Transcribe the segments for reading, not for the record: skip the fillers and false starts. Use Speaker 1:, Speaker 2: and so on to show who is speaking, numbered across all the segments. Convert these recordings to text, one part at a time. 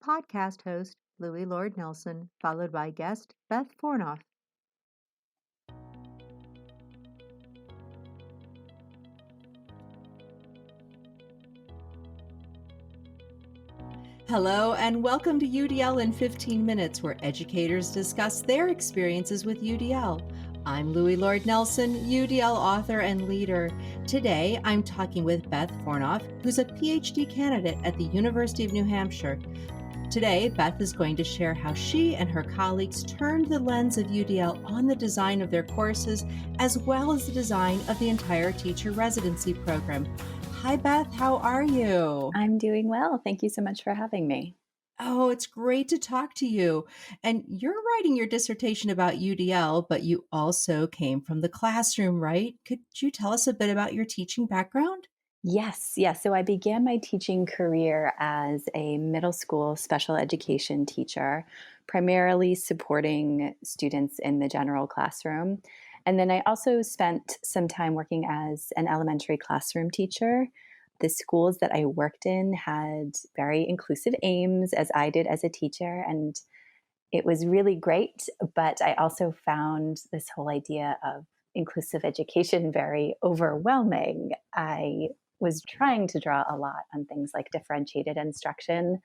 Speaker 1: podcast host Louis Lord Nelson, followed by guest Beth Fornauf.
Speaker 2: Hello and welcome to UDL in 15 Minutes, where educators discuss their experiences with UDL. I'm Louis Lord Nelson, UDL author and leader. Today, I'm talking with Beth Fornauf, who's a PhD candidate at the University of New Hampshire. Today, Beth is going to share how she and her colleagues turned the lens of UDL on the design of their courses, as well as the design of the entire Teacher Residency program. Hi, Beth. How are you?
Speaker 3: I'm doing well. Thank you so much for having me.
Speaker 2: Oh, it's great to talk to you. And you're writing your dissertation about UDL, but you also came from the classroom, right? Could you tell us a bit about your teaching background?
Speaker 3: Yes. So I began my teaching career as a middle school special education teacher, primarily supporting students in the general classroom. And then I also spent some time working as an elementary classroom teacher. The schools that I worked in had very inclusive aims, as I did as a teacher, and it was really great. But I also found this whole idea of inclusive education very overwhelming. I was trying to draw a lot on things like differentiated instruction.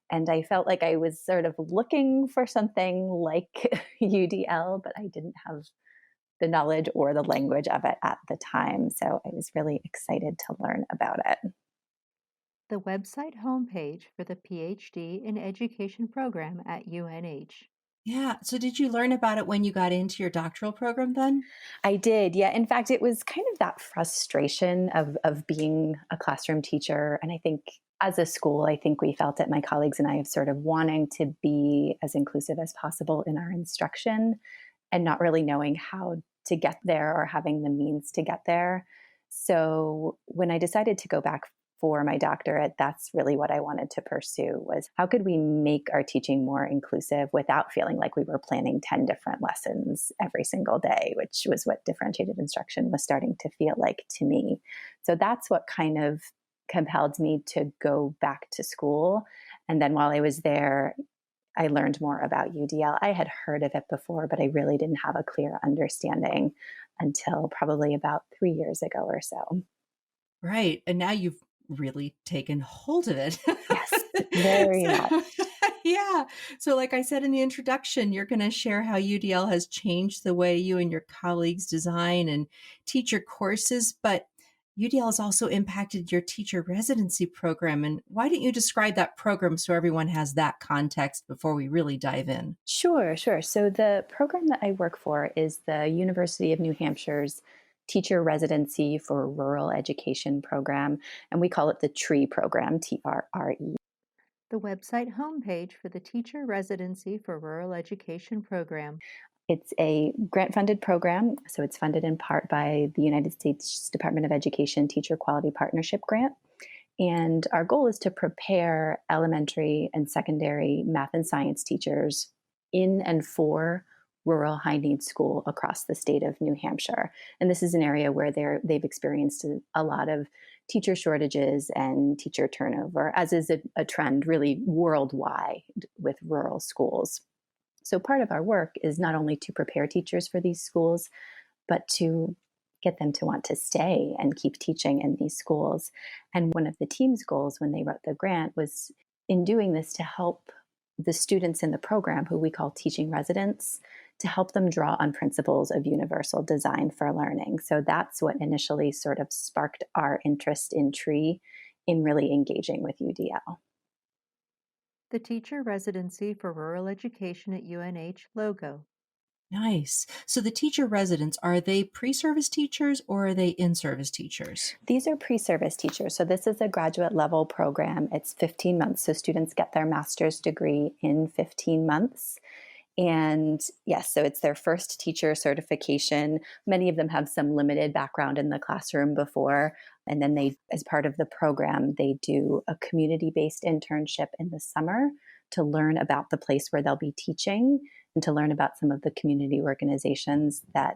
Speaker 3: And I felt like I was sort of looking for something like UDL, but I didn't have the knowledge or the language of it at the time. So I was really excited to learn about it.
Speaker 1: The website homepage for the PhD in Education program at UNH.
Speaker 2: Yeah. So did you learn about it when you got into your doctoral program then?
Speaker 3: I did, yeah. In fact, it was kind of that frustration of being a classroom teacher. And I think as a school, I think we felt it, my colleagues and I, of sort of wanting to be as inclusive as possible in our instruction and not really knowing how to get there or having the means to get there. So when I decided to go back for my doctorate, that's really what I wanted to pursue, was how could we make our teaching more inclusive without feeling like we were planning 10 different lessons every single day, which was what differentiated instruction was starting to feel like to me. So that's what kind of compelled me to go back to school. And then while I was there, I learned more about UDL. I had heard of it before, but I really didn't have a clear understanding until probably about 3 years ago or so.
Speaker 2: Right. And now you've really taken hold of it.
Speaker 3: Yes, very much.
Speaker 2: So, yeah. So, like I said in the introduction, you're going to share how UDL has changed the way you and your colleagues design and teach your courses, but UDL has also impacted your teacher residency program. And why don't you describe that program so everyone has that context before we really dive in?
Speaker 3: Sure. So the program that I work for is the University of New Hampshire's Teacher Residency for Rural Education program, and we call it the TREE program, TRRE.
Speaker 1: The website homepage for the Teacher Residency for Rural Education program.
Speaker 3: It's a grant-funded program, so it's funded in part by the United States Department of Education Teacher Quality Partnership Grant. And our goal is to prepare elementary and secondary math and science teachers in and for rural high needs school across the state of New Hampshire. And this is an area where they've experienced a lot of teacher shortages and teacher turnover, as is a trend really worldwide with rural schools. So part of our work is not only to prepare teachers for these schools, but to get them to want to stay and keep teaching in these schools. And one of the team's goals when they wrote the grant was, in doing this, to help the students in the program, who we call teaching residents, to help them draw on principles of universal design for learning. So that's what initially sort of sparked our interest in TREE, in really engaging with UDL.
Speaker 1: The Teacher Residency for Rural Education at UNH logo.
Speaker 2: Nice. So the teacher residents, are they pre-service teachers or are they in-service teachers?
Speaker 3: These are pre-service teachers. So this is a graduate level program. It's 15 months. So students get their master's degree in 15 months. And yes, so it's their first teacher certification. Many of them have some limited background in the classroom before. And then they, as part of the program, they do a community-based internship in the summer to learn about the place where they'll be teaching and to learn about some of the community organizations that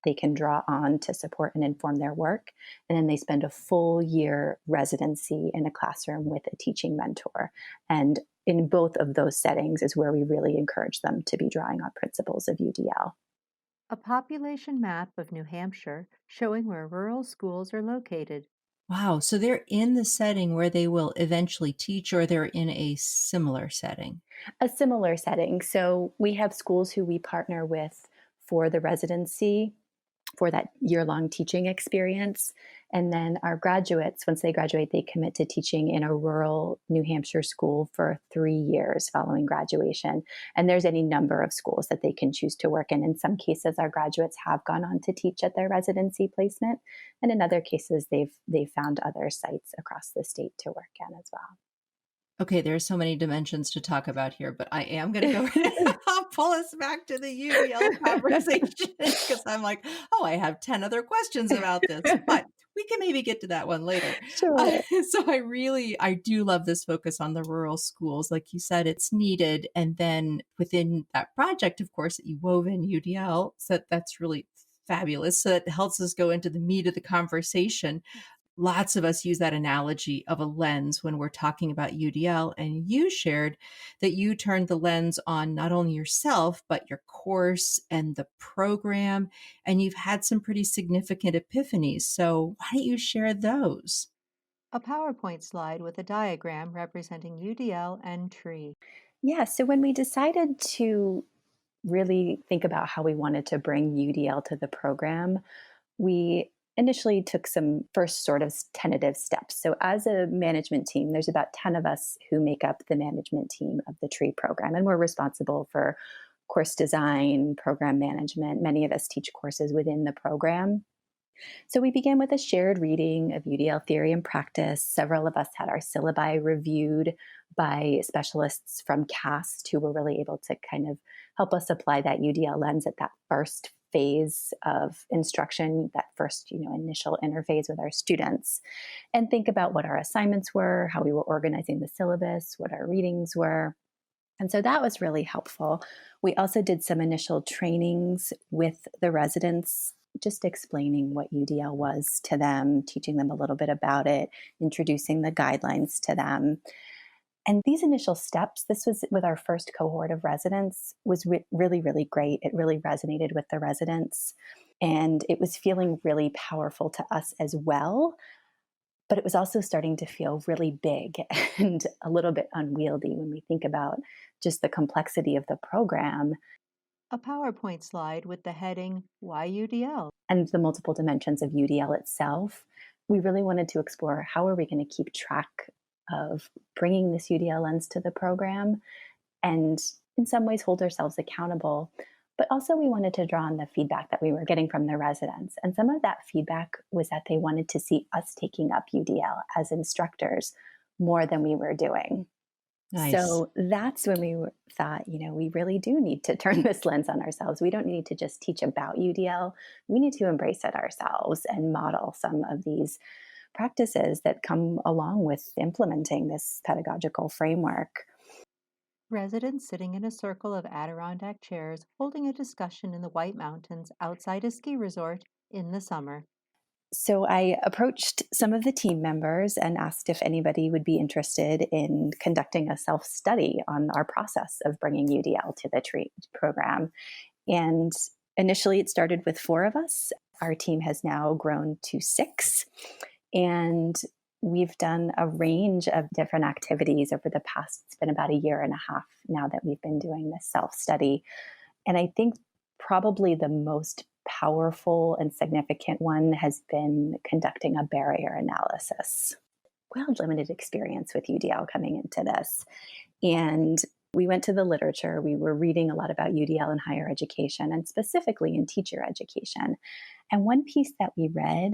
Speaker 3: they can draw on to support and inform their work. And then they spend a full year residency in a classroom with a teaching mentor. And in both of those settings is where we really encourage them to be drawing on principles of UDL.
Speaker 1: A population map of New Hampshire showing where rural schools are located.
Speaker 2: Wow. So they're in the setting where they will eventually teach, or they're in a similar setting.
Speaker 3: A similar setting. So we have schools who we partner with for the residency, for that year-long teaching experience. And then our graduates, once they graduate, they commit to teaching in a rural New Hampshire school for 3 years following graduation. And there's any number of schools that they can choose to work in. In some cases, our graduates have gone on to teach at their residency placement. And in other cases, they've found other sites across the state to work in as well.
Speaker 2: Okay, there are so many dimensions to talk about here, but I am going to go I'll pull us back to the UDL conversation because I'm like, oh, I have 10 other questions about this, but we can maybe get to that one later.
Speaker 3: Sure.
Speaker 2: So I do love this focus on the rural schools. Like you said, it's needed. And then within that project, of course, that you wove in UDL, so that's really fabulous. So that helps us go into the meat of the conversation. Lots of us use that analogy of a lens when we're talking about UDL. And you shared that you turned the lens on not only yourself, but your course and the program. And you've had some pretty significant epiphanies. So why don't you share those?
Speaker 1: A PowerPoint slide with a diagram representing UDL and Tree.
Speaker 3: Yeah. So when we decided to really think about how we wanted to bring UDL to the program, we initially took some first sort of tentative steps. So, as a management team, there's about 10 of us who make up the management team of the Tree program, and we're responsible for course design, program management. Many of us teach courses within the program. So, we began with a shared reading of UDL theory and practice. Several of us had our syllabi reviewed by specialists from CAST who were really able to kind of help us apply that UDL lens at that first phase of instruction, that first, initial interface with our students, and think about what our assignments were, how we were organizing the syllabus, what our readings were. And so that was really helpful. We also did some initial trainings with the residents, just explaining what UDL was to them, teaching them a little bit about it, introducing the guidelines to them. And these initial steps, this was with our first cohort of residents, was really, really great. It really resonated with the residents. And it was feeling really powerful to us as well. But it was also starting to feel really big and a little bit unwieldy when we think about just the complexity of the program
Speaker 1: A PowerPoint slide with the heading Why UDL?
Speaker 3: and the multiple dimensions of UDL itself. We really wanted to explore how are we going to keep track of bringing this UDL lens to the program and in some ways hold ourselves accountable. But also we wanted to draw on the feedback that we were getting from the residents. And some of that feedback was that they wanted to see us taking up UDL as instructors more than we were doing.
Speaker 2: Nice.
Speaker 3: So that's when we thought, we really do need to turn this lens on ourselves. We don't need to just teach about UDL. We need to embrace it ourselves and model some of these practices that come along with implementing this pedagogical framework.
Speaker 1: Residents sitting in a circle of Adirondack chairs holding a discussion in the White Mountains outside a ski resort in the summer.
Speaker 3: So I approached some of the team members and asked if anybody would be interested in conducting a self-study on our process of bringing UDL to the Tree program. And initially it started with 4 of us. Our team has now grown to 6. And we've done a range of different activities over the past, it's been about a year and a half now that we've been doing this self-study. And I think probably the most powerful and significant one has been conducting a barrier analysis. We had limited experience with UDL coming into this. And we went to the literature. We were reading a lot about UDL in higher education and specifically in teacher education. And one piece that we read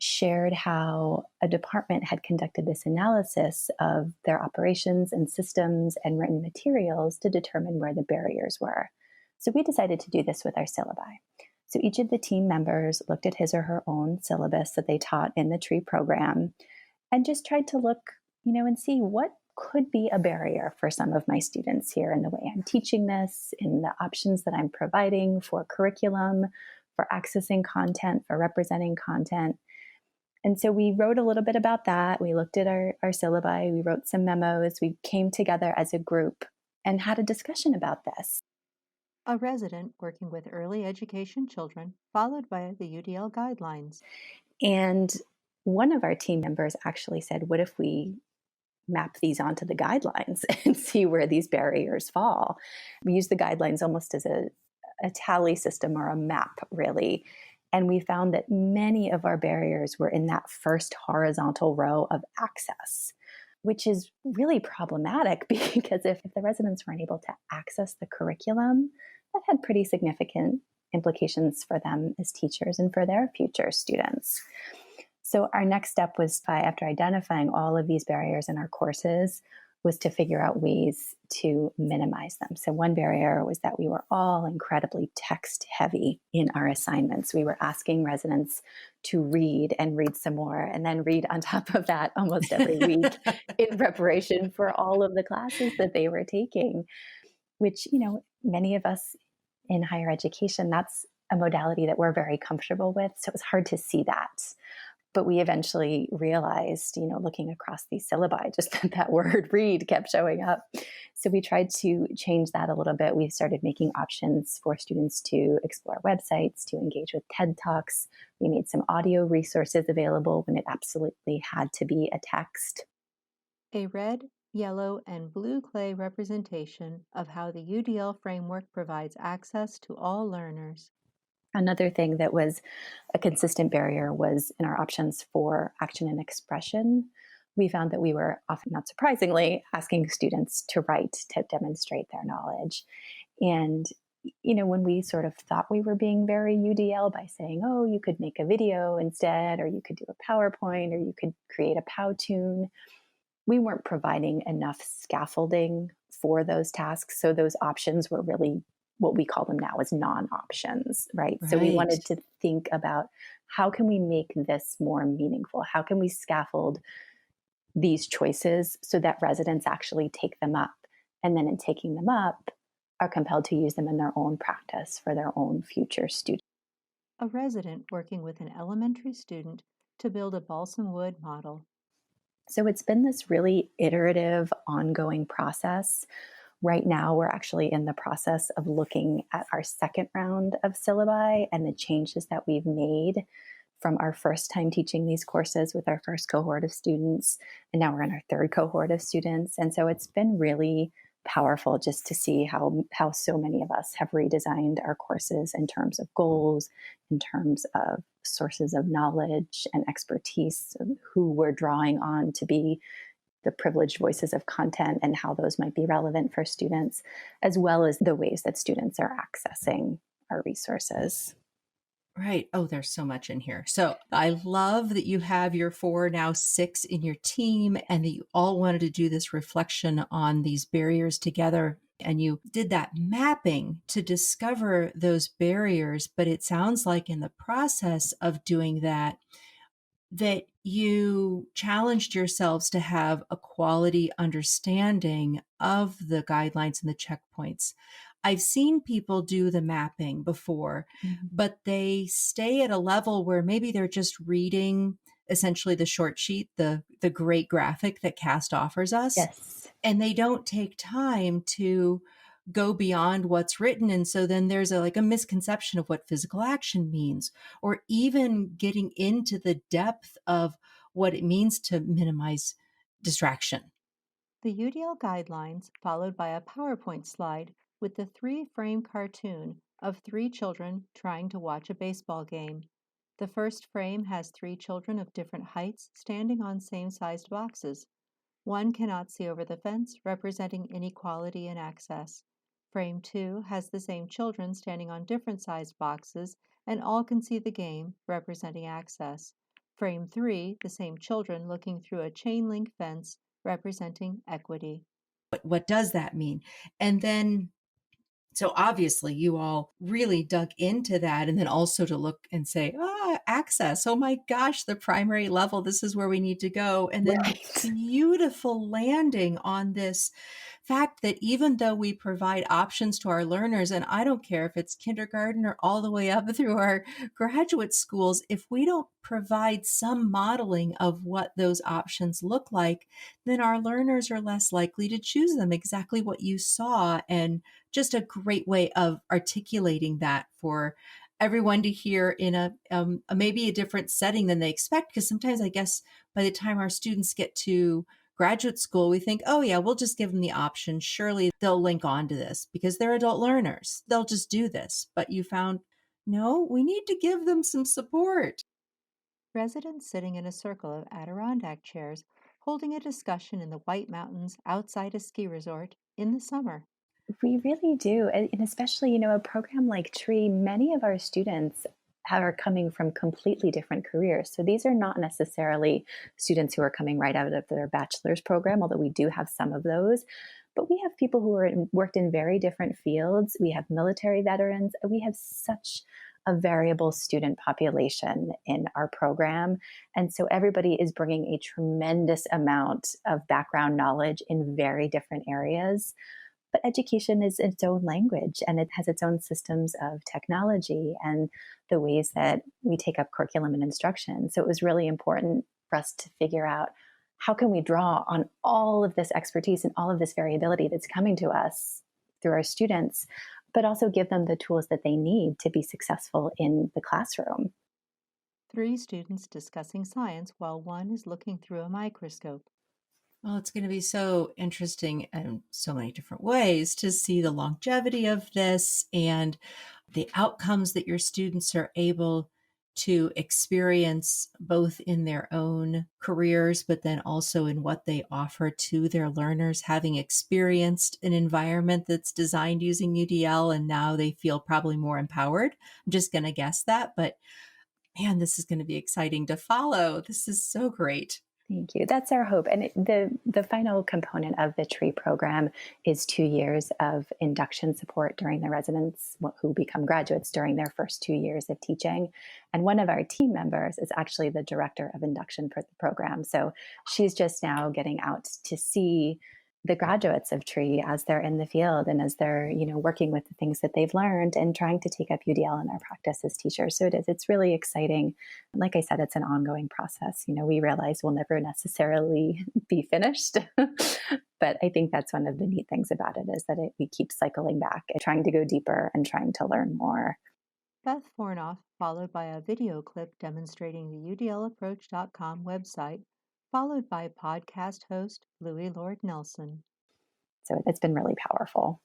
Speaker 3: shared how a department had conducted this analysis of their operations and systems and written materials to determine where the barriers were. So we decided to do this with our syllabi. So each of the team members looked at his or her own syllabus that they taught in the Tree program and just tried to look, and see what could be a barrier for some of my students here in the way I'm teaching this, in the options that I'm providing for curriculum, for accessing content, for representing content. And so we wrote a little bit about that. We looked at our syllabi, we wrote some memos, we came together as a group and had a discussion about this.
Speaker 1: A resident working with early education children, followed by the UDL guidelines.
Speaker 3: And one of our team members actually said, what if we map these onto the guidelines and see where these barriers fall? We use the guidelines almost as a tally system or a map, really. And we found that many of our barriers were in that first horizontal row of access, which is really problematic because if the residents weren't able to access the curriculum, that had pretty significant implications for them as teachers and for their future students. So our next step was after identifying all of these barriers in our courses, was to figure out ways to minimize them. So one barrier was that we were all incredibly text heavy in our assignments. We were asking residents to read and read some more, and then read on top of that almost every week in preparation for all of the classes that they were taking, which, many of us in higher education, that's a modality that we're very comfortable with. So it was hard to see that. But we eventually realized, looking across these syllabi, just that word read kept showing up. So we tried to change that a little bit. We started making options for students to explore websites, to engage with TED Talks. We made some audio resources available when it absolutely had to be a text.
Speaker 1: A red, yellow, and blue clay representation of how the UDL framework provides access to all learners.
Speaker 3: Another thing that was a consistent barrier was in our options for action and expression. We found that we were often, not surprisingly, asking students to write to demonstrate their knowledge. And, when we sort of thought we were being very UDL by saying, oh, you could make a video instead, or you could do a PowerPoint, or you could create a PowTune, we weren't providing enough scaffolding for those tasks. So those options were really what we call them now as non-options, right? So we wanted to think about how can we make this more meaningful? How can we scaffold these choices so that residents actually take them up? And then in taking them up, are compelled to use them in their own practice for their own future students.
Speaker 1: A resident working with an elementary student to build a balsam wood model.
Speaker 3: So it's been this really iterative, ongoing process. Right now, we're actually in the process of looking at our second round of syllabi and the changes that we've made from our first time teaching these courses with our first cohort of students. And now we're in our third cohort of students. And so it's been really powerful just to see how so many of us have redesigned our courses in terms of goals, in terms of sources of knowledge and expertise, who we're drawing on to be the privileged voices of content and how those might be relevant for students, as well as the ways that students are accessing our resources.
Speaker 2: Right. Oh, there's so much in here. So I love that you have your 4, now 6 in your team, and that you all wanted to do this reflection on these barriers together. And you did that mapping to discover those barriers. But it sounds like in the process of doing that you challenged yourselves to have a quality understanding of the guidelines and the checkpoints. I've seen people do the mapping before, but they stay at a level where maybe they're just reading essentially the short sheet, the great graphic that CAST offers us.
Speaker 3: Yes.
Speaker 2: And they don't take time to go beyond what's written. And so then there's a misconception of what physical action means, or even getting into the depth of what it means to minimize distraction.
Speaker 1: The UDL guidelines, followed by a PowerPoint slide with the 3-frame cartoon of 3 children trying to watch a baseball game. The first frame has 3 children of different heights standing on same-sized boxes. One cannot see over the fence, representing inequality in access. Frame 2 has the same children standing on different sized boxes, and all can see the game, representing access. Frame 3, the same children looking through a chain link fence, representing equity.
Speaker 2: What does that mean? And then, so obviously you all really dug into that, and then also to look and say, access. Oh my gosh, the primary level, this is where we need to go. And then the beautiful landing on this fact that even though we provide options to our learners, and I don't care if it's kindergarten or all the way up through our graduate schools, if we don't provide some modeling of what those options look like, then our learners are less likely to choose them, exactly what you saw. And just a great way of articulating that for everyone to hear in a maybe a different setting than they expect. Because sometimes I guess by the time our students get to graduate school, we think, oh yeah, we'll just give them the option. Surely they'll link on to this because they're adult learners. They'll just do this. But you found, no, we need to give them some support.
Speaker 1: Residents sitting in a circle of Adirondack chairs holding a discussion in the White Mountains outside a ski resort in the summer.
Speaker 3: We really do. And especially, a program like Tree, many of our students are coming from completely different careers. So these are not necessarily students who are coming right out of their bachelor's program, although we do have some of those. But we have people who worked in very different fields. We have military veterans. We have such a variable student population in our program. And so everybody is bringing a tremendous amount of background knowledge in very different areas. But education is its own language and it has its own systems of technology and the ways that we take up curriculum and instruction. So it was really important for us to figure out how can we draw on all of this expertise and all of this variability that's coming to us through our students, but also give them the tools that they need to be successful in the classroom.
Speaker 1: 3 students discussing science while one is looking through a microscope.
Speaker 2: Well, it's going to be so interesting in so many different ways to see the longevity of this and the outcomes that your students are able to experience both in their own careers, but then also in what they offer to their learners, having experienced an environment that's designed using UDL and now they feel probably more empowered. I'm just going to guess that, but man, this is going to be exciting to follow. This is so great.
Speaker 3: Thank you. That's our hope. And the final component of the Tree program is 2 years of induction support during the residents who become graduates during their first 2 years of teaching. And one of our team members is actually the director of induction for the program. So she's just now getting out to see the graduates of Tree as they're in the field and as they're, working with the things that they've learned and trying to take up UDL in our practice as teachers. So it's really exciting. Like I said, it's an ongoing process. We realize we'll never necessarily be finished, but I think that's one of the neat things about it is that we keep cycling back and trying to go deeper and trying to learn more.
Speaker 1: Beth Fornauf, followed by a video clip demonstrating the UDLapproach.com website, followed by podcast host Louis Lord Nelson.
Speaker 3: So it's been really powerful.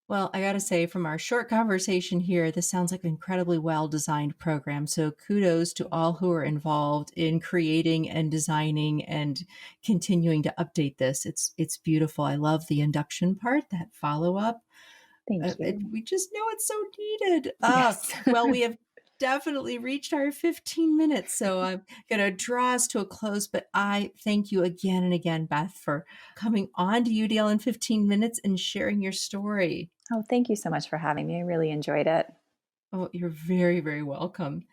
Speaker 2: Well, I got to say, from our short conversation here, this sounds like an incredibly well-designed program. So kudos to all who are involved in creating and designing and continuing to update this. It's beautiful. I love the induction part, that follow-up.
Speaker 3: Thank you.
Speaker 2: We just know it's so needed.
Speaker 3: Yes.
Speaker 2: Well, we have definitely reached our 15 minutes. So I'm going to draw us to a close, but I thank you again and again, Beth, for coming on to UDL in 15 minutes and sharing your story.
Speaker 3: Oh, thank you so much for having me. I really enjoyed it.
Speaker 2: Oh, you're very, very welcome.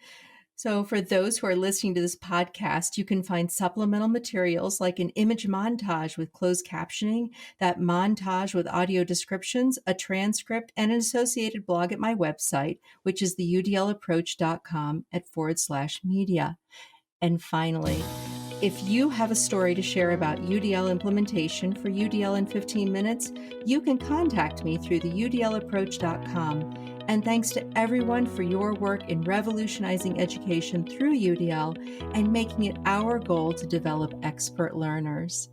Speaker 2: So for those who are listening to this podcast, you can find supplemental materials like an image montage with closed captioning, that montage with audio descriptions, a transcript, and an associated blog at my website, which is the UDLapproach.com /media. And finally, if you have a story to share about UDL implementation for UDL in 15 minutes, you can contact me through the UDLapproach.com. And thanks to everyone for your work in revolutionizing education through UDL and making it our goal to develop expert learners.